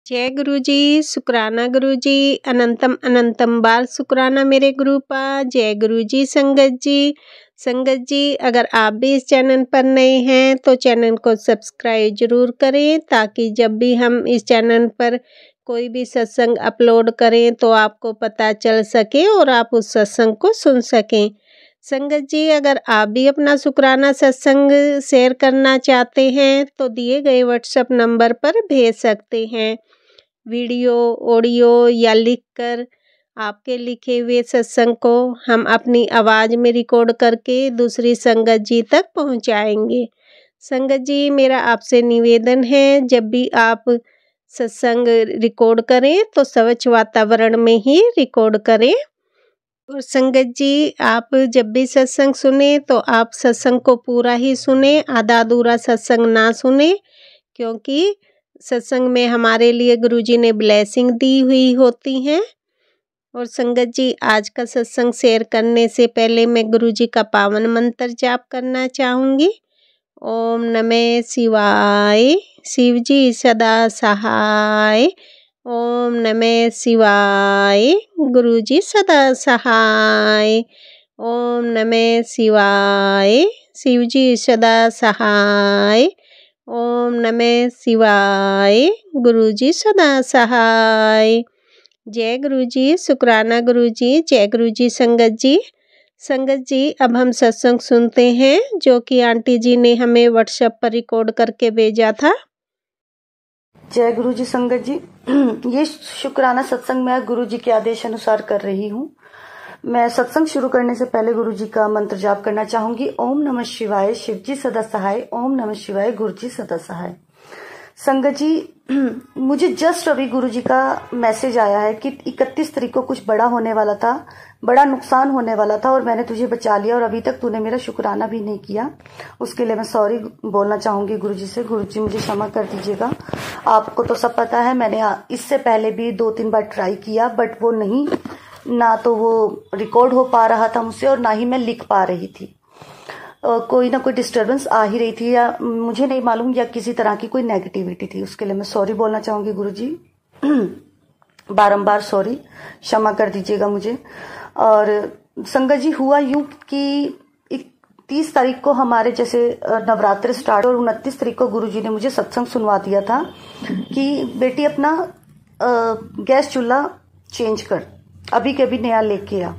जय गुरु जी, शुक्राना गुरु जी, अनंतम अनंतम बार शुक्राना मेरे गुरुपा। जय गुरु जी। संगत जी अगर आप भी इस चैनल पर नए हैं तो चैनल को सब्सक्राइब जरूर करें, ताकि जब भी हम इस चैनल पर कोई भी सत्संग अपलोड करें तो आपको पता चल सके और आप उस सत्संग को सुन सकें। संगत जी अगर आप भी अपना शुक्राना सत्संग शेयर करना चाहते हैं तो दिए गए व्हाट्सएप नंबर पर भेज सकते हैं। वीडियो, ऑडियो या लिखकर आपके लिखे हुए सत्संग को हम अपनी आवाज़ में रिकॉर्ड करके दूसरी संगत जी तक पहुंचाएंगे। संगत जी मेरा आपसे निवेदन है, जब भी आप सत्संग रिकॉर्ड करें तो स्वच्छ वातावरण में ही रिकॉर्ड करें। और संगत जी आप जब भी सत्संग सुने तो आप सत्संग को पूरा ही सुने, आधा अधूरा सत्संग ना सुने, क्योंकि सत्संग में हमारे लिए गुरुजी ने ब्लेसिंग दी हुई होती हैं। और संगत जी आज का सत्संग शेयर करने से पहले मैं गुरुजी का पावन मंत्र जाप करना चाहूँगी। ओम नमः शिवाय, शिव जी सदा सहाय। ओम नमः शिवाय, गुरुजी सदा सहाय। ओम नमः शिवाय, शिव जी सदा सहाय। ओम नमः शिवाय, गुरुजी सदा सहाय। जय गुरुजी, शुक्राना गुरुजी। जय गुरुजी। संगत जी अब हम सत्संग सुनते हैं जो कि आंटी जी ने हमें व्हाट्सएप पर रिकॉर्ड करके भेजा था। जय गुरु जी। संगत जी ये शुक्राना सत्संग मैं गुरु जी के आदेश अनुसार कर रही हूँ। मैं सत्संग शुरू करने से पहले गुरु जी का मंत्र जाप करना चाहूंगी। ओम नमः शिवाय, शिव जी सदा सहाय। ओम नमः शिवाय, गुरु जी सदा सहाय। संगत जी मुझे जस्ट अभी गुरु जी का मैसेज आया है कि 31 तारीख को कुछ बड़ा होने वाला था, बड़ा नुकसान होने वाला था और मैंने तुझे बचा लिया और अभी तक तूने मेरा शुक्राना भी नहीं किया। उसके लिए मैं सॉरी बोलना चाहूंगी गुरु जी से। गुरु जी मुझे क्षमा कर दीजिएगा। आपको तो सब पता है, मैंने इससे पहले भी 2-3 बार ट्राई किया, बट वो नहीं, ना तो वो रिकॉर्ड हो पा रहा था मुझसे और ना ही मैं लिख पा रही थी। कोई ना कोई डिस्टरबेंस आ ही रही थी, या मुझे नहीं मालूम, या किसी तरह की कोई नेगेटिविटी थी। उसके लिए मैं सॉरी बोलना चाहूंगी गुरु जी। बारंबार सॉरी, क्षमा कर दीजिएगा मुझे। और संगत जी हुआ यूं कि 30 तारीख को हमारे जैसे नवरात्र स्टार्ट और 29 तारीख को गुरु जी ने मुझे सत्संग सुनवा दिया था कि बेटी अपना गैस चूल्हा चेंज कर, अभी के अभी नया लेके आ,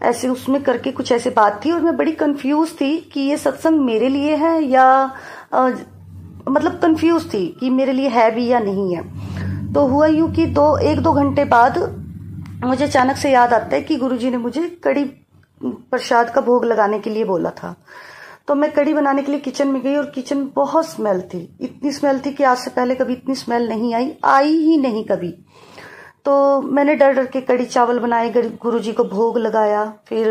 ऐसे उसमें करके कुछ ऐसी बात थी। और मैं बड़ी कंफ्यूज थी कि ये सत्संग मेरे लिए है या मतलब कंफ्यूज थी कि मेरे लिए है भी या नहीं है। तो हुआ यूं कि 1-2 घंटे बाद मुझे अचानक से याद आता है कि गुरुजी ने मुझे कड़ी प्रसाद का भोग लगाने के लिए बोला था। तो मैं कड़ी बनाने के लिए किचन में गई और किचन में बहुत स्मेल थी, इतनी स्मेल थी कि आज से पहले कभी इतनी स्मेल नहीं आई ही नहीं कभी। तो मैंने डर डर के कड़ी चावल बनाए, गुरुजी को भोग लगाया, फिर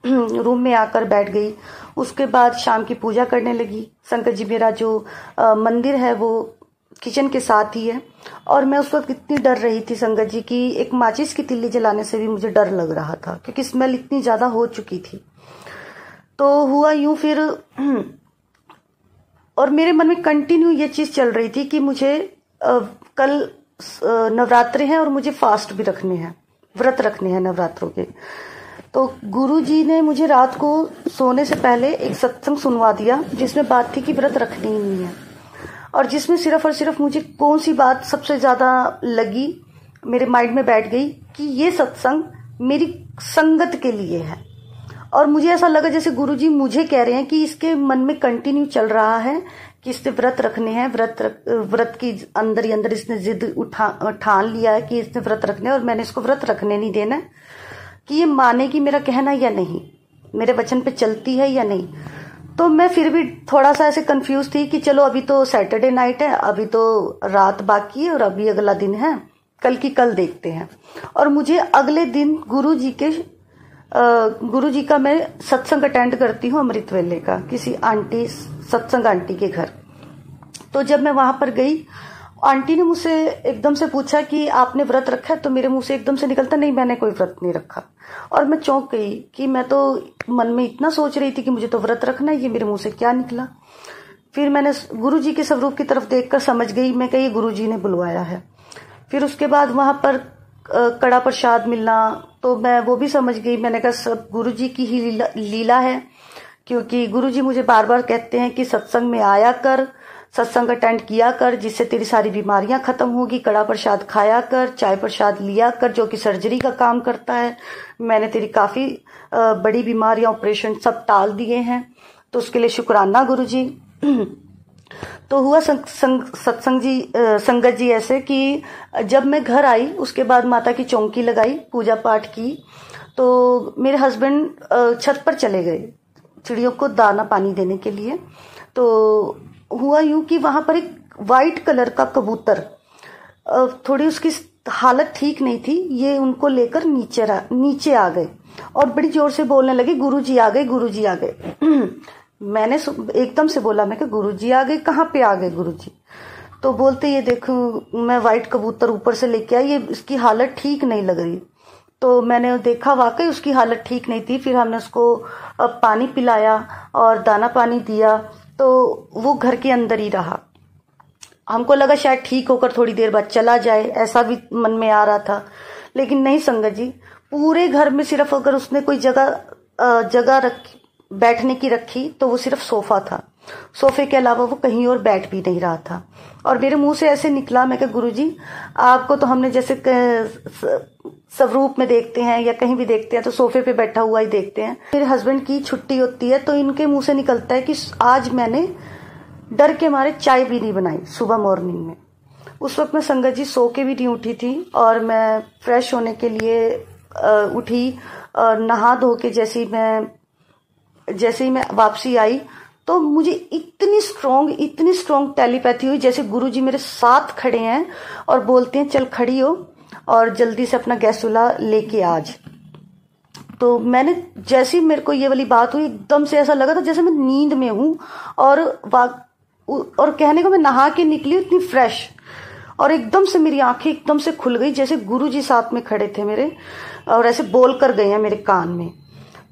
रूम में आकर बैठ गई। उसके बाद शाम की पूजा करने लगी। संगत जी मेरा जो मंदिर है वो किचन के साथ ही है और मैं उस वक्त इतनी डर रही थी संगत जी की एक माचिस की तिल्ली जलाने से भी मुझे डर लग रहा था, क्योंकि स्मेल इतनी ज्यादा हो चुकी थी। तो हुआ यूं फिर और मेरे मन में कंटिन्यू ये चीज चल रही थी कि मुझे कल नवरात्रे हैं और मुझे फास्ट भी रखने हैं, व्रत रखने हैं नवरात्रों के। तो गुरुजी ने मुझे रात को सोने से पहले एक सत्संग सुनवा दिया जिसमें बात थी कि व्रत रखनी ही नहीं है, और जिसमें सिर्फ और सिर्फ मुझे कौन सी बात सबसे ज्यादा लगी, मेरे माइंड में बैठ गई कि ये सत्संग मेरी संगत के लिए है। और मुझे ऐसा लगा जैसे गुरुजी मुझे कह रहे हैं कि इसके मन में कंटिन्यू चल रहा है कि इसने व्रत रखने हैं, व्रत की अंदर ही अंदर इसने जिद ठान लिया है कि इसने व्रत रखने हैं और मैंने इसको व्रत रखने नहीं देना है, कि ये मानेगी मेरा कहना या नहीं, मेरे वचन पे चलती है या नहीं। तो मैं फिर भी थोड़ा सा ऐसे कंफ्यूज थी कि चलो अभी तो सैटरडे नाइट है, अभी तो रात बाकी है और अभी अगला दिन है, कल की कल देखते हैं। और मुझे अगले दिन गुरु जी का मैं सत्संग अटेंड करती हूँ अमृत वेले का, किसी आंटी सत्संग आंटी के घर। तो जब मैं वहां पर गई, आंटी ने मुझसे एकदम से पूछा कि आपने व्रत रखा है, तो मेरे मुंह से एकदम से निकलता नहीं, मैंने कोई व्रत नहीं रखा। और मैं चौंक गई कि मैं तो मन में इतना सोच रही थी कि मुझे तो व्रत रखना है, ये मेरे मुंह से क्या निकला। फिर मैंने गुरु जी के स्वरूप की तरफ देखकर समझ गई मैं कि ये गुरु जी ने बुलवाया है। फिर उसके बाद वहां पर कड़ा प्रसाद मिलना, तो मैं वो भी समझ गई। मैंने कहा सब गुरुजी की ही लीला है, क्योंकि गुरुजी मुझे बार बार कहते हैं कि सत्संग में आया कर, सत्संग अटेंड किया कर, जिससे तेरी सारी बीमारियां खत्म होगी। कड़ा प्रसाद खाया कर, चाय प्रसाद लिया कर, जो कि सर्जरी का काम करता है। मैंने तेरी काफी बड़ी बीमारियां, ऑपरेशन सब टाल दिए हैं, तो उसके लिए शुक्राना गुरुजी। तो हुआ सत्संग जी, संगत जी ऐसे कि जब मैं घर आई उसके बाद माता की चौकी लगाई, पूजा पाठ की, तो मेरे हस्बैंड छत पर चले गए चिड़ियों को दाना पानी देने के लिए। तो हुआ यूं कि वहां पर एक वाइट कलर का कबूतर, थोड़ी उसकी हालत ठीक नहीं थी, ये उनको लेकर नीचे आ गए और बड़ी जोर से बोलने लगे, गुरुजी आ गए, गुरुजी आ गए। मैंने एकदम से बोला, मैं कि गुरुजी आ गए, कहाँ पे आ गए गुरुजी? तो बोलते ये देखो मैं वाइट कबूतर ऊपर से लेके आई, ये इसकी हालत ठीक नहीं लग रही। तो मैंने देखा वाकई उसकी हालत ठीक नहीं थी। फिर हमने उसको पानी पिलाया और दाना पानी दिया, तो वो घर के अंदर ही रहा। हमको लगा शायद ठीक होकर थोड़ी देर बाद चला जाए, ऐसा भी मन में आ रहा था, लेकिन नहीं संगत जी, पूरे घर में सिर्फ अगर उसने कोई जगह बैठने की रखी तो वो सिर्फ सोफा था। सोफे के अलावा वो कहीं और बैठ भी नहीं रहा था। और मेरे मुंह से ऐसे निकला, मैं कहा गुरुजी आपको तो हमने जैसे स्वरूप में देखते हैं या कहीं भी देखते हैं तो सोफे पे बैठा हुआ ही देखते हैं। मेरे हस्बैंड की छुट्टी होती है तो इनके मुंह से निकलता है कि आज मैंने डर के मारे चाय भी नहीं बनाई सुबह मॉर्निंग में। उस वक्त मैं संगत जी सो के भी नहीं उठी थी और मैं फ्रेश होने के लिए उठी, नहा धो के जैसे ही मैं वापसी आई तो मुझे इतनी स्ट्रॉन्ग टेलीपैथी हुई, जैसे गुरुजी मेरे साथ खड़े हैं और बोलते हैं चल खड़ी हो और जल्दी से अपना गैस चूल्हा लेके आज। तो मैंने जैसे ही मेरे को ये वाली बात हुई, एकदम से ऐसा लगा था जैसे मैं नींद में हूं और कहने को मैं नहा के निकली इतनी फ्रेश, और एकदम से मेरी आंखें एकदम से खुल गई, जैसे गुरुजी साथ में खड़े थे मेरे और ऐसे बोल कर गए हैं मेरे कान में।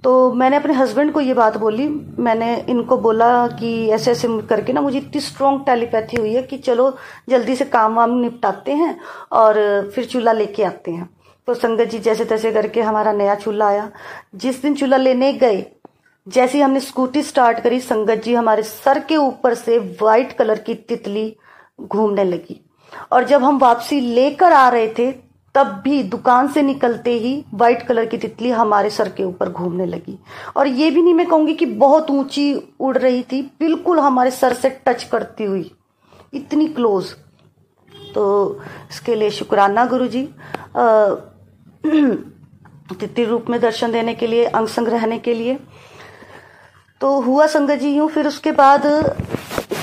तो मैंने अपने हस्बैंड को ये बात बोली, मैंने इनको बोला कि ऐसे ऐसे करके ना मुझे इतनी स्ट्रॉन्ग टेलीपैथी हुई है कि चलो जल्दी से काम वाम निपटाते हैं और फिर चूल्हा लेके आते हैं। तो संगत जी जैसे तैसे करके हमारा नया चूल्हा आया। जिस दिन चूल्हा लेने गए, जैसे ही हमने स्कूटी स्टार्ट करी, संगत जी हमारे सर के ऊपर से व्हाइट कलर की तितली घूमने लगी। और जब हम वापसी लेकर आ रहे थे तब भी दुकान से निकलते ही व्हाइट कलर की तितली हमारे सर के ऊपर घूमने लगी। और ये भी नहीं मैं कहूंगी कि बहुत ऊंची उड़ रही थी, बिल्कुल हमारे सर से टच करती हुई, इतनी क्लोज। तो इसके लिए शुक्राना गुरुजी, तितली रूप में दर्शन देने के लिए, अंग संग रहने के लिए। तो हुआ संगत जी यूं, फिर उसके बाद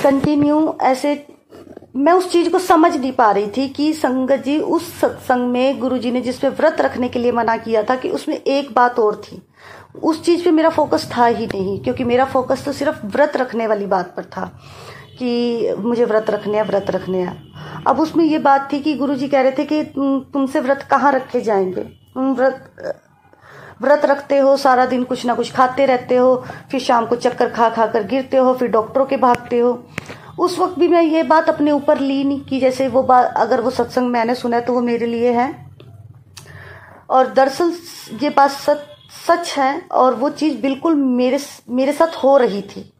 कंटिन्यू ऐसे मैं उस चीज को समझ नहीं पा रही थी कि संगत जी उस सत्संग में गुरुजी ने जिसपे व्रत रखने के लिए मना किया था कि उसमें एक बात और थी। उस चीज पे मेरा फोकस था ही नहीं, क्योंकि मेरा फोकस तो सिर्फ व्रत रखने वाली बात पर था कि मुझे व्रत रखने हैं। अब उसमें ये बात थी कि गुरुजी कह रहे थे कि तुमसे व्रत कहाँ रखे जाएंगे, तुम व्रत रखते हो, सारा दिन कुछ ना कुछ खाते रहते हो, फिर शाम को चक्कर खा कर गिरते हो, फिर डॉक्टरों के भागते हो। उस वक्त भी मैं ये बात अपने ऊपर ली नहीं कि जैसे वो बात, अगर वो सत्संग मैंने सुना है तो वो मेरे लिए है। और दरअसल ये बात सच है और वो चीज बिल्कुल मेरे साथ हो रही थी।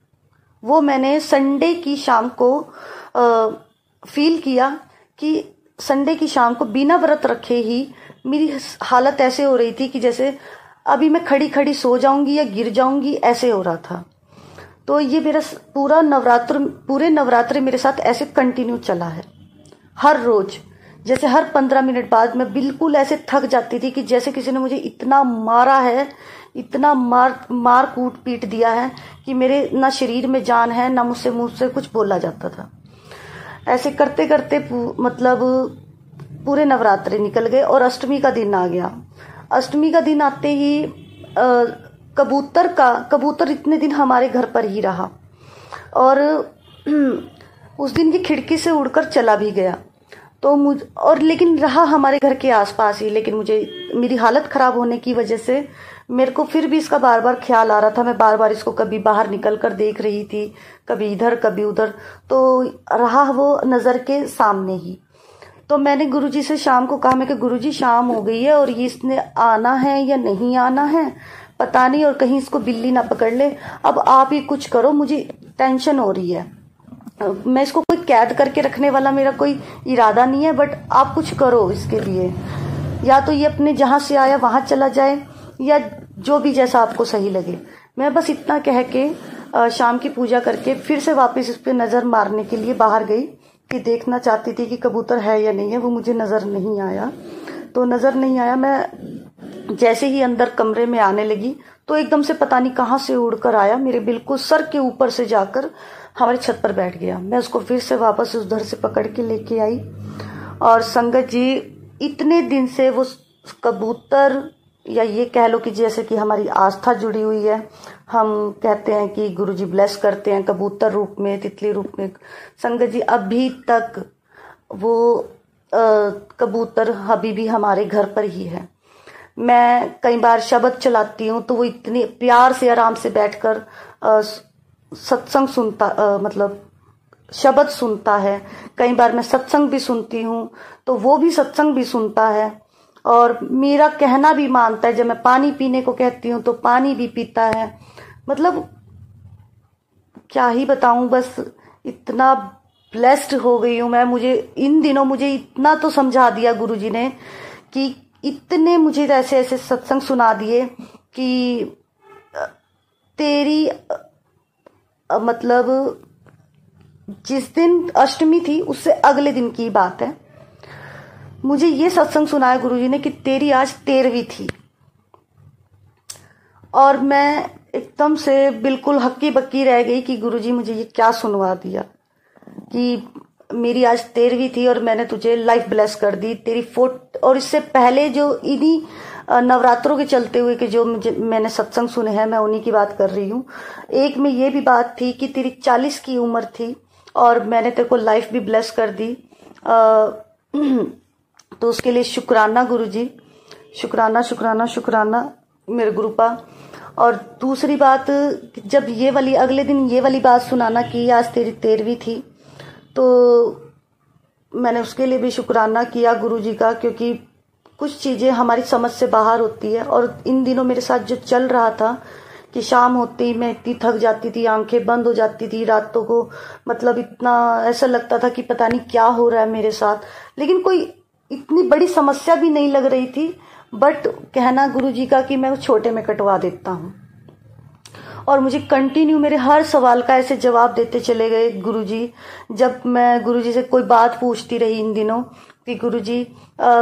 वो मैंने संडे की शाम को फील किया कि संडे की शाम को बिना व्रत रखे ही मेरी हालत ऐसे हो रही थी कि जैसे अभी मैं खड़ी खड़ी सो जाऊंगी या गिर जाऊंगी, ऐसे हो रहा था। तो ये मेरा पूरे नवरात्र मेरे साथ ऐसे कंटिन्यू चला है। हर रोज जैसे हर 15 मिनट बाद मैं बिल्कुल ऐसे थक जाती थी कि जैसे किसी ने मुझे इतना मारा है, इतना मार कूट पीट दिया है कि मेरे ना शरीर में जान है, ना मुझसे मुंह से कुछ बोला जाता था। ऐसे करते करते मतलब पूरे नवरात्रे निकल गए और अष्टमी का दिन आ गया। अष्टमी का दिन आते ही कबूतर इतने दिन हमारे घर पर ही रहा और उस दिन की खिड़की से उड़कर चला भी गया। तो लेकिन रहा हमारे घर के आसपास ही, लेकिन मेरी हालत खराब होने की वजह से मेरे को फिर भी इसका बार बार ख्याल आ रहा था। मैं बार बार इसको कभी बाहर निकल कर देख रही थी, कभी इधर कभी उधर, तो रहा वो नजर के सामने ही। तो मैंने गुरुजी से शाम को कहा, मैं कि गुरुजी शाम हो गई है और ये इसने आना है या नहीं आना है पता नहीं, और कहीं इसको बिल्ली ना पकड़ ले, अब आप ही कुछ करो, मुझे टेंशन हो रही है। मैं इसको कोई कैद करके रखने वाला मेरा कोई इरादा नहीं है, बट आप कुछ करो इसके लिए, या तो ये अपने जहां से आया वहां चला जाए, या जो भी जैसा आपको सही लगे। मैं बस इतना कह के शाम की पूजा करके फिर से वापस इस पे नजर मारने के लिए बाहर गई कि देखना चाहती थी कि कबूतर है या नहीं है। वो मुझे नजर नहीं आया, तो नजर नहीं आया। मैं जैसे ही अंदर कमरे में आने लगी तो एकदम से पता नहीं कहां से उड़कर आया, मेरे बिल्कुल सर के ऊपर से जाकर हमारी छत पर बैठ गया। मैं उसको फिर से वापस उधर से पकड़ के लेके आई। और संगत जी, इतने दिन से वो कबूतर, या ये कह लो कि जैसे कि हमारी आस्था जुड़ी हुई है, हम कहते हैं कि गुरुजी ब्लेस करते हैं कबूतर रूप में, तितली रूप में। संगत जी, अभी तक वो कबूतर अभी भी हमारे घर पर ही है। मैं कई बार शब्द चलाती हूँ तो वो इतने प्यार से आराम से बैठकर सत्संग सुनता, मतलब शब्द सुनता है। कई बार मैं सत्संग भी सुनती हूँ तो वो भी सत्संग भी सुनता है, और मेरा कहना भी मानता है। जब मैं पानी पीने को कहती हूँ तो पानी भी पीता है। मतलब क्या ही बताऊं, बस इतना ब्लेस्ड हो गई हूं मैं। मुझे इन दिनों मुझे इतना तो समझा दिया गुरुजी ने कि इतने मुझे ऐसे ऐसे सत्संग सुना दिए कि तेरी मतलब जिस दिन अष्टमी थी उससे अगले दिन की बात है, मुझे ये सत्संग सुनाया गुरुजी ने कि तेरी आज 13वीं थी। और मैं एकदम से बिल्कुल हक्की बक्की रह गई कि गुरुजी मुझे ये क्या सुनवा दिया कि मेरी आज 13वीं थी और मैंने तुझे लाइफ ब्लेस कर दी। तेरी और इससे पहले जो इन्हीं नवरात्रों के चलते हुए कि जो मैंने सत्संग सुने हैं, मैं उन्हीं की बात कर रही हूँ। एक में ये भी बात थी कि तेरी 40 की उम्र थी और मैंने तेरे को लाइफ भी ब्लेस कर दी। तो उसके लिए शुक्राना गुरुजी, शुक्राना शुक्राना शुक्राना मेरे गुरुपा। और दूसरी बात, जब ये वाली अगले दिन ये वाली बात सुनाना कि आज तेरी 13वीं थी, तो मैंने उसके लिए भी शुक्राना किया गुरुजी का, क्योंकि कुछ चीज़ें हमारी समझ से बाहर होती है। और इन दिनों मेरे साथ जो चल रहा था कि शाम होते ही मैं इतनी थक जाती थी, आंखें बंद हो जाती थी रातों को, मतलब इतना ऐसा लगता था कि पता नहीं क्या हो रहा है मेरे साथ। लेकिन कोई इतनी बड़ी समस्या भी नहीं लग रही थी, बट कहना गुरुजी का कि मैं छोटे में कटवा देता हूँ। और मुझे कंटिन्यू मेरे हर सवाल का ऐसे जवाब देते चले गए गुरुजी। जब मैं गुरुजी से कोई बात पूछती रही इन दिनों कि गुरुजी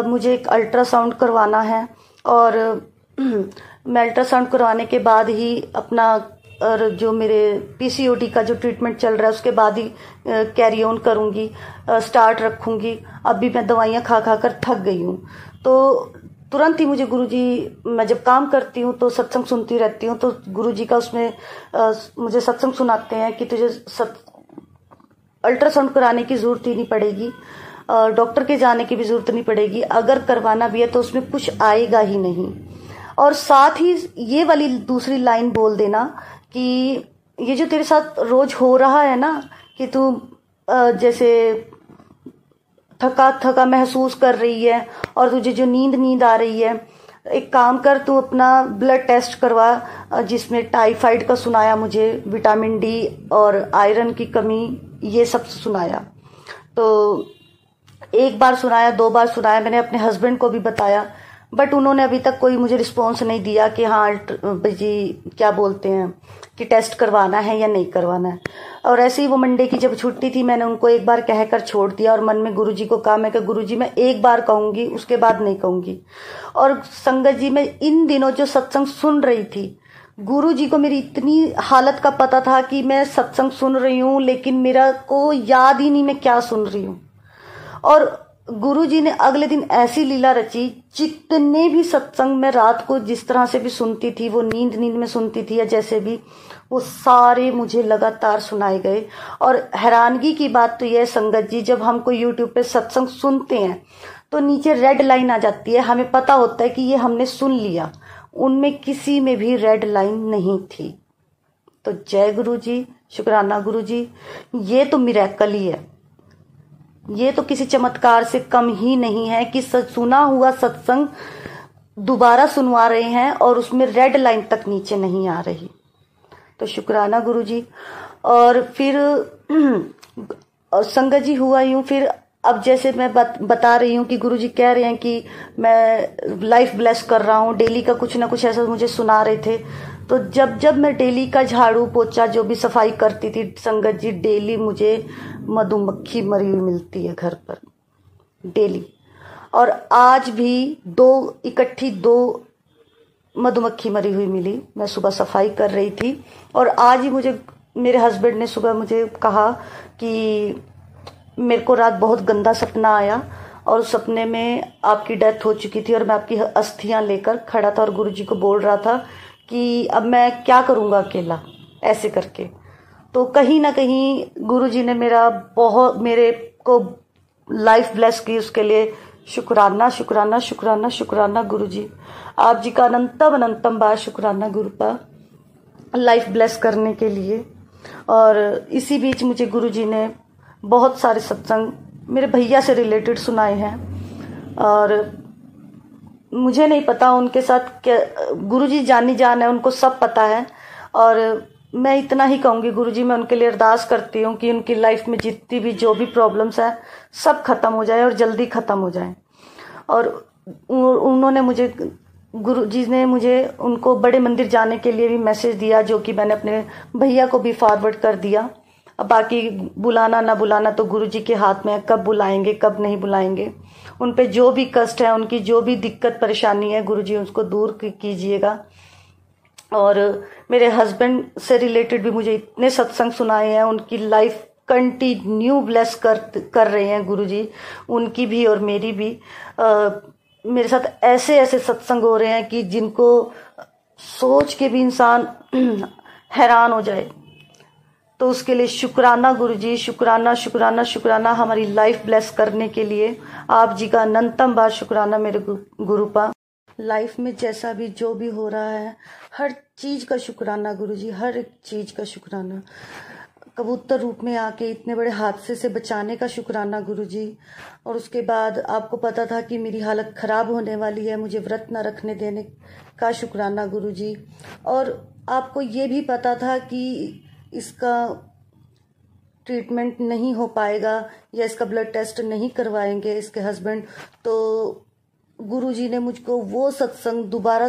मुझे एक अल्ट्रासाउंड करवाना है, और मैं अल्ट्रासाउंड करवाने के बाद ही अपना और जो मेरे पीसीओडी का जो ट्रीटमेंट चल रहा है उसके बाद ही कैरी ऑन करूँगी, स्टार्ट रखूँगी। अभी मैं दवाइयाँ खा खा कर थक गई हूँ। तो तुरंत ही मुझे गुरुजी, मैं जब काम करती हूँ तो सत्संग सुनती रहती हूँ, तो गुरुजी का उसमें मुझे सत्संग सुनाते हैं कि तुझे अल्ट्रासाउंड कराने की ज़रूरत ही नहीं पड़ेगी, डॉक्टर के जाने की भी ज़रूरत नहीं पड़ेगी, अगर करवाना भी है तो उसमें कुछ आएगा ही नहीं। और साथ ही ये वाली दूसरी लाइन बोल देना कि ये जो तेरे साथ रोज हो रहा है ना, कि तू जैसे थका थका महसूस कर रही है और तुझे जो नींद आ रही है, एक काम कर, तू अपना ब्लड टेस्ट करवा, जिसमें टाइफाइड का सुनाया मुझे, विटामिन डी और आयरन की कमी, ये सब सुनाया। तो एक बार सुनाया, 2 बार सुनाया, मैंने अपने हस्बैंड को भी बताया, बट उन्होंने अभी तक कोई मुझे रिस्पॉन्स नहीं दिया कि हाँ जी क्या बोलते हैं कि टेस्ट करवाना है या नहीं करवाना है। और ऐसे ही वो मंडे की जब छुट्टी थी, मैंने उनको एक बार कहकर छोड़ दिया और मन में गुरुजी को कहा, मैं कि गुरुजी मैं एक बार कहूँगी, उसके बाद नहीं कहूँगी। और संगत जी, मैं इन दिनों जो सत्संग सुन रही थी, गुरुजी को मेरी इतनी हालत का पता था कि मैं सत्संग सुन रही हूँ, लेकिन मेरा को याद ही नहीं मैं क्या सुन रही हूँ। और गुरुजी ने अगले दिन ऐसी लीला रची, जितने भी सत्संग मैं रात को जिस तरह से भी सुनती थी, वो नींद में सुनती थी या जैसे भी, वो सारे मुझे लगातार सुनाए गए। और हैरानगी की बात तो यह संगत जी, जब हम कोई यूट्यूब पे सत्संग सुनते हैं तो नीचे रेड लाइन आ जाती है, हमें पता होता है कि ये हमने सुन लिया। उनमें किसी में भी रेड लाइन नहीं थी। तो जय गुरुजी, शुक्राना गुरुजी, ये तो मिरेकल ही है। ये तो किसी चमत्कार से कम ही नहीं है कि सुना हुआ सत्संग दोबारा सुनवा रहे हैं और उसमें रेड लाइन तक नीचे नहीं आ रही। तो शुक्राना गुरुजी। और फिर संगत जी हुआ यूं, फिर अब जैसे मैं बता रही हूँ कि गुरुजी कह रहे हैं कि मैं लाइफ ब्लेस कर रहा हूँ, डेली का कुछ ना कुछ ऐसा मुझे सुना रहे थे। तो जब जब मैं डेली का झाड़ू पोछा जो भी सफाई करती थी संगत जी, डेली मुझे मधुमक्खी मरी हुई मिलती है घर पर डेली। और आज भी इकट्ठी दो मधुमक्खी मरी हुई मिली। मैं सुबह सफाई कर रही थी और आज ही मुझे मेरे हस्बैंड ने सुबह मुझे कहा कि मेरे को रात बहुत गंदा सपना आया और उस सपने में आपकी डेथ हो चुकी थी और मैं आपकी अस्थियां लेकर खड़ा था और गुरुजी को बोल रहा था कि अब मैं क्या करूँगा अकेला, ऐसे करके। तो कहीं ना कहीं गुरुजी ने मेरे को लाइफ ब्लेस की, उसके लिए शुक्राना शुक्राना शुक्राना शुक्राना गुरुजी। आप जी का अनंतम अनंतम बार शुक्राना गुरुपा, लाइफ ब्लेस करने के लिए। और इसी बीच मुझे गुरुजी ने बहुत सारे सत्संग मेरे भैया से रिलेटेड सुनाए हैं और मुझे नहीं पता उनके साथ क्या, गुरुजी जानी जान है, उनको सब पता है। और मैं इतना ही कहूँगी गुरुजी, मैं उनके लिए अरदास करती हूँ कि उनकी लाइफ में जितनी भी जो भी प्रॉब्लम्स है सब खत्म हो जाए और जल्दी खत्म हो जाए। और उन्होंने मुझे, गुरुजी ने मुझे उनको बड़े मंदिर जाने के लिए भी मैसेज दिया, जो कि मैंने अपने भैया को भी फॉरवर्ड कर दिया। अब बाकी बुलाना ना बुलाना तो गुरुजी के हाथ में है, कब बुलाएंगे कब नहीं बुलाएंगे। उन पे जो भी कष्ट है, उनकी जो भी दिक्कत परेशानी है, गुरुजी उसको दूर कीजिएगा। और मेरे हस्बैंड से रिलेटेड भी मुझे इतने सत्संग सुनाए हैं, उनकी लाइफ कंटिन्यू ब्लेस कर रहे हैं गुरुजी, उनकी भी और मेरी भी। मेरे साथ ऐसे ऐसे सत्संग हो रहे हैं कि जिनको सोच के भी इंसान हैरान हो जाए। तो उसके लिए शुक्राना गुरुजी, शुक्राना शुक्राना शुक्राना हमारी लाइफ ब्लेस करने के लिए। आप जी का अनंतम बार शुक्राना मेरे गुरुपा। लाइफ में जैसा भी जो भी हो रहा है, हर चीज का शुक्राना गुरुजी, हर एक चीज का शुक्राना। कबूतर रूप में आके इतने बड़े हादसे से बचाने का शुक्राना गुरुजी। और उसके बाद आपको पता था कि मेरी हालत खराब होने वाली है, मुझे व्रत न रखने देने का शुक्राना गुरुजी। और आपको ये भी पता था कि इसका ट्रीटमेंट नहीं हो पाएगा या इसका ब्लड टेस्ट नहीं करवाएंगे इसके हस्बैंड, तो गुरुजी ने मुझको वो सत्संग दोबारा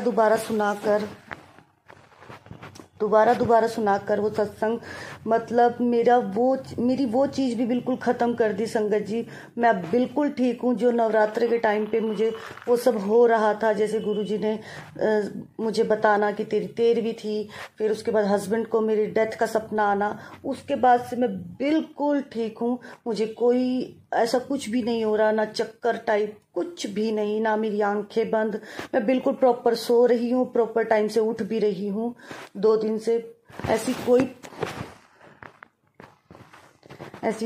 सुनाकर वो सत्संग, मतलब मेरी वो चीज़ भी बिल्कुल ख़त्म कर दी संगत जी। मैं अब बिल्कुल ठीक हूँ। जो नवरात्र के टाइम पे मुझे वो सब हो रहा था, जैसे गुरुजी ने मुझे बताना कि तेरी 13वीं थी, फिर उसके बाद हस्बैंड को मेरी डेथ का सपना आना, उसके बाद से मैं बिल्कुल ठीक हूँ। मुझे कोई ऐसा कुछ भी नहीं हो रहा, ना चक्कर टाइप कुछ भी नहीं, ना मेरी आंखें बंद। मैं बिल्कुल प्रॉपर सो रही हूँ, प्रॉपर टाइम से उठ भी रही हूँ 2 दिन से। ऐसी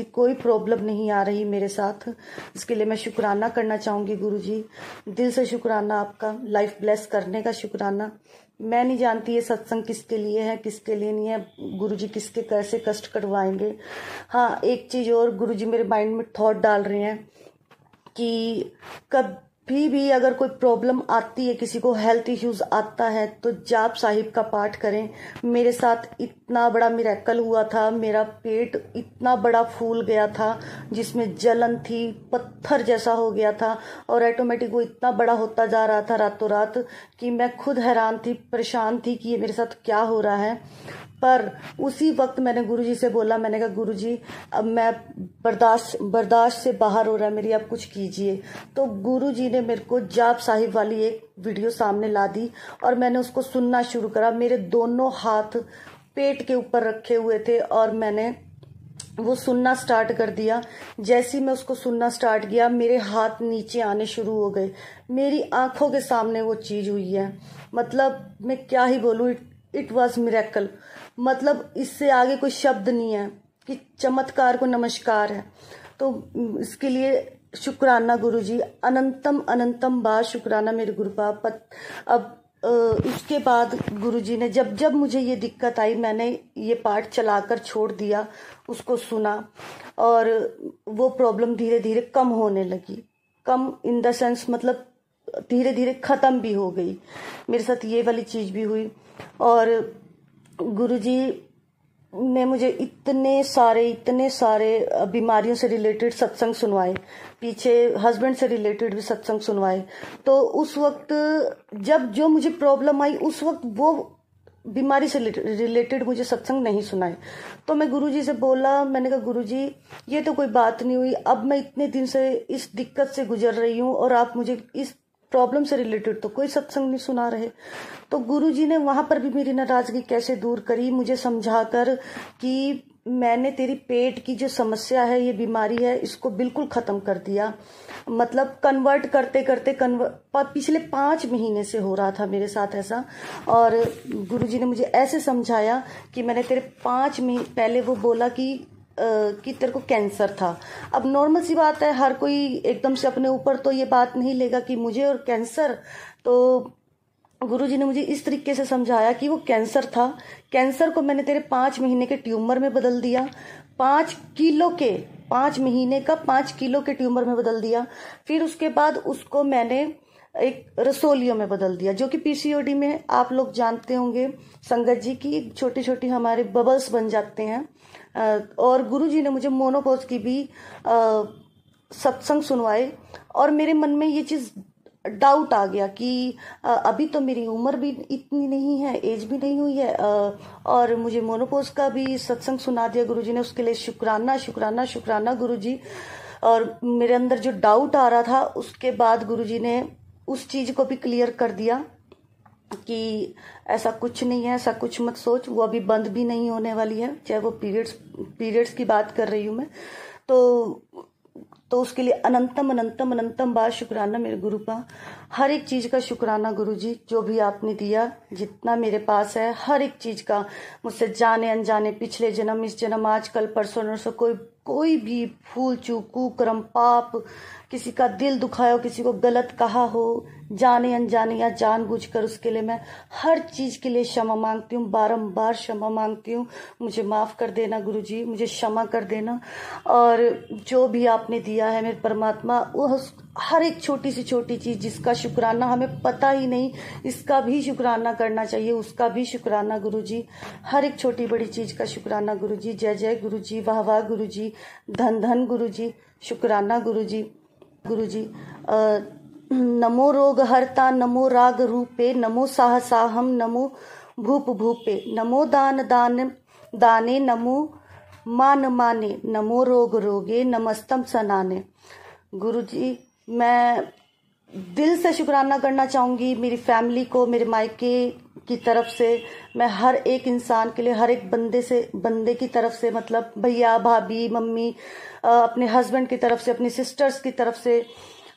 कोई प्रॉब्लम नहीं आ रही मेरे साथ। इसके लिए मैं शुक्राना करना चाहूँगी गुरुजी, दिल से शुक्राना आपका, लाइफ ब्लेस करने का शुक्राना। मैं नहीं जानती ये सत्संग किसके लिए है किसके लिए नहीं है, गुरुजी किसके कैसे कष्ट करवाएंगे। हाँ, एक चीज़ और, गुरुजी मेरे माइंड में थॉट डाल रहे हैं कि कभी भी अगर कोई प्रॉब्लम आती है, किसी को हेल्थ इश्यूज आता है, तो जाप साहिब का पाठ करें। मेरे साथ इतना बड़ा मिरेकल हुआ था, मेरा पेट इतना बड़ा फूल गया था जिसमें जलन थी, पत्थर जैसा हो गया था और ऑटोमेटिक वो इतना बड़ा होता जा रहा था रातों रात कि मैं खुद हैरान थी, परेशान थी कि ये मेरे साथ क्या हो रहा है। पर उसी वक्त मैंने गुरुजी से बोला, मैंने कहा गुरुजी अब मैं बर्दाश्त से बाहर हो रहा है मेरी, आप कुछ कीजिए। तो गुरुजी ने मेरे को जाप साहिब वाली एक वीडियो सामने ला दी और मैंने उसको सुनना शुरू करा। मेरे दोनों हाथ पेट के ऊपर रखे हुए थे और मैंने वो सुनना स्टार्ट कर दिया। जैसे ही मैं उसको सुनना स्टार्ट किया, मेरे हाथ नीचे आने शुरू हो गए। मेरी आंखों के सामने वो चीज़ हुई है, मतलब मैं क्या ही बोलूँ, इट वॉज मिरेकल। मतलब इससे आगे कोई शब्द नहीं है कि चमत्कार को नमस्कार है। तो इसके लिए शुक्राना गुरुजी, अनंतम अनंतम बार शुक्राना मेरे गुरुपाप। अब उसके बाद गुरुजी ने जब जब मुझे ये दिक्कत आई, मैंने ये पाठ चलाकर छोड़ दिया, उसको सुना और वो प्रॉब्लम धीरे धीरे कम होने लगी। कम इन द सेंस मतलब धीरे धीरे ख़त्म भी हो गई। मेरे साथ ये वाली चीज़ भी हुई। और गुरुजी ने मुझे इतने सारे बीमारियों से रिलेटेड सत्संग सुनवाए, पीछे हस्बैंड से रिलेटेड भी सत्संग सुनवाए। तो उस वक्त जब जो मुझे प्रॉब्लम आई, उस वक्त वो बीमारी से रिलेटेड मुझे सत्संग नहीं सुनाए। तो मैं गुरुजी से बोला, मैंने कहा गुरुजी ये तो कोई बात नहीं हुई, अब मैं इतने दिन से इस दिक्कत से गुजर रही हूँ और आप मुझे इस प्रॉब्लम से रिलेटेड तो कोई सत्संग नहीं सुना रहे। तो गुरुजी ने वहां पर भी मेरी नाराजगी कैसे दूर करी, मुझे समझाकर कि मैंने तेरी पेट की जो समस्या है, ये बीमारी है, इसको बिल्कुल खत्म कर दिया। मतलब कन्वर्ट करते करते पिछले 5 महीने से हो रहा था मेरे साथ ऐसा। और गुरुजी ने मुझे ऐसे समझाया कि मैंने तेरे 5 महीने पहले वो बोला कि तेरे को कैंसर था। अब नॉर्मल सी बात है, हर कोई एकदम से अपने ऊपर तो ये बात नहीं लेगा कि मुझे और कैंसर। तो गुरुजी ने मुझे इस तरीके से समझाया कि वो कैंसर था, कैंसर को मैंने तेरे 5 महीने के ट्यूमर में बदल दिया, 5 महीने का 5 किलो के ट्यूमर में बदल दिया। फिर उसके बाद उसको मैंने एक रसोलियों में बदल दिया, जो कि पीसीओडी में आप लोग जानते होंगे संगत जी की छोटी छोटी हमारे बबल्स बन जाते हैं। और गुरुजी ने मुझे मोनोपॉज की भी सत्संग सुनवाए। और मेरे मन में ये चीज़ डाउट आ गया कि अभी तो मेरी उम्र भी इतनी नहीं है, एज भी नहीं हुई है, और मुझे मोनोपॉज का भी सत्संग सुना दिया गुरुजी ने। उसके लिए शुक्राना शुक्राना शुक्राना गुरुजी। और मेरे अंदर जो डाउट आ रहा था, उसके बाद गुरुजी ने उस चीज़ को भी क्लियर कर दिया कि ऐसा कुछ नहीं है, ऐसा कुछ मत सोच, वो अभी बंद भी नहीं होने वाली है, चाहे वो पीरियड्स की बात कर रही हूँ मैं। तो उसके लिए अनंतम अनंतम अनंतम बार शुक्राना मेरे गुरु का। हर एक चीज़ का शुक्राना गुरुजी, जो भी आपने दिया, जितना मेरे पास है, हर एक चीज़ का, मुझसे जाने अनजाने, पिछले जन्म, इस जन्म, आज कल परसों नरसों, कोई भी भूल चूक, कुकर्म, पाप, किसी का दिल दुखाया हो, किसी को गलत कहा हो, जाने अनजाने या जानबूझकर, उसके लिए मैं हर चीज़ के लिए क्षमा मांगती हूँ, बारंबार क्षमा मांगती हूँ। मुझे माफ़ कर देना गुरुजी, मुझे क्षमा कर देना। और जो भी आपने दिया है मेरे परमात्मा, वो हर एक छोटी से छोटी चीज़ जिसका शुक्राना हमें पता ही नहीं, इसका भी शुक्राना करना चाहिए, उसका भी शुक्राना गुरुजी। हर एक छोटी बड़ी चीज़ का शुक्राना गुरुजी। जय जय गुरुजी, वाह वाह गुरुजी, धन धन गुरुजी, शुक्राना गुरुजी। गुरुजी नमो रोग हरता, नमो राग रूपे, नमो साहसाहम, नमो भूप भूपे, नमो दान दान दाने, नमो मान माने, नमो रोग रोगे, नमस्तम सनाने। गुरुजी मैं दिल से शुक्राना करना चाहूँगी मेरी फैमिली को, मेरे मायके की तरफ से। मैं हर एक इंसान के लिए, हर एक बंदे की तरफ से, मतलब भैया भाभी मम्मी, अपने हस्बैंड की तरफ से, अपनी सिस्टर्स की तरफ से,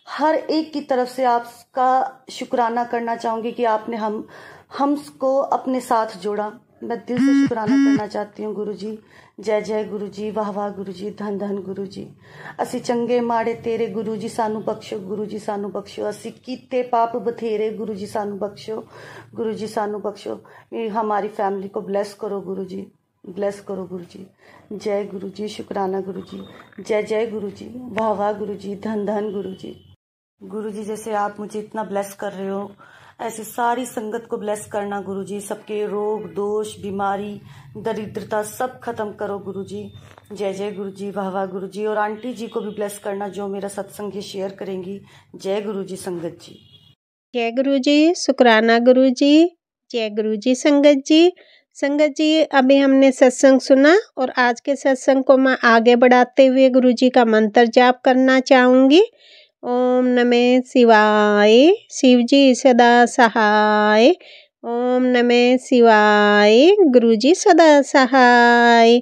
हर एक की तरफ से आपका शुक्राना करना चाहूँगी कि आपने हमको अपने साथ जोड़ा। मैं दिल से शुक्राना करना चाहती हूँ गुरुजी। जय जय गुरुजी, वाह वाह गुरुजी, धन धन गुरुजी। असी चंगे माड़े तेरे गुरुजी सानू बख्शो, गुरुजी सानू बख्शो। असी कीते पाप बथेरे, गुरुजी सानू बख्शो, गुरुजी सानू बख्शो। हमारी फैमिली को ब्लेस करो गुरुजी, ब्लेस करो गुरुजी। जय गुरुजी, शुक्राना गुरुजी। जय जय गुरुजी, वाह वाह गुरुजी, धन धन गुरुजी। गुरुजी जैसे आप मुझे इतना ब्लेस कर रहे हो, ऐसे सारी संगत को ब्लेस करना गुरुजी। सबके रोग दोष बीमारी दरिद्रता सब खत्म करो गुरुजी। जय जय गुरुजी, वाह वाह गुरुजी। और आंटी जी को भी ब्लेस करना जो मेरा सत्संग ये शेयर करेंगी। जय गुरुजी संगत जी। जय गुरुजी, शुक्राना गुरुजी। जय गुरुजी संगत जी। संगत जी अभी हमने सत्संग सुना और आज के सत्संग को मैं आगे बढ़ाते हुए गुरुजी का मंत्र जाप करना चाहूँगी। ओम नमः शिवाय, शिवजी सदा सहाय। ओम नमः शिवाय, गुरुजी सदा सहाय।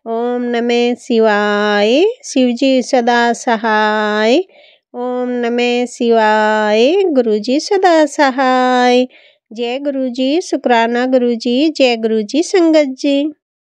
ओम नमः शिवाय, शिवजी सदा सहाय। ओम नमः शिवाय, गुरुजी सदा सहाय। जय गुरुजी, शुक्राना गुरुजी। जय गुरुजी संगत जी।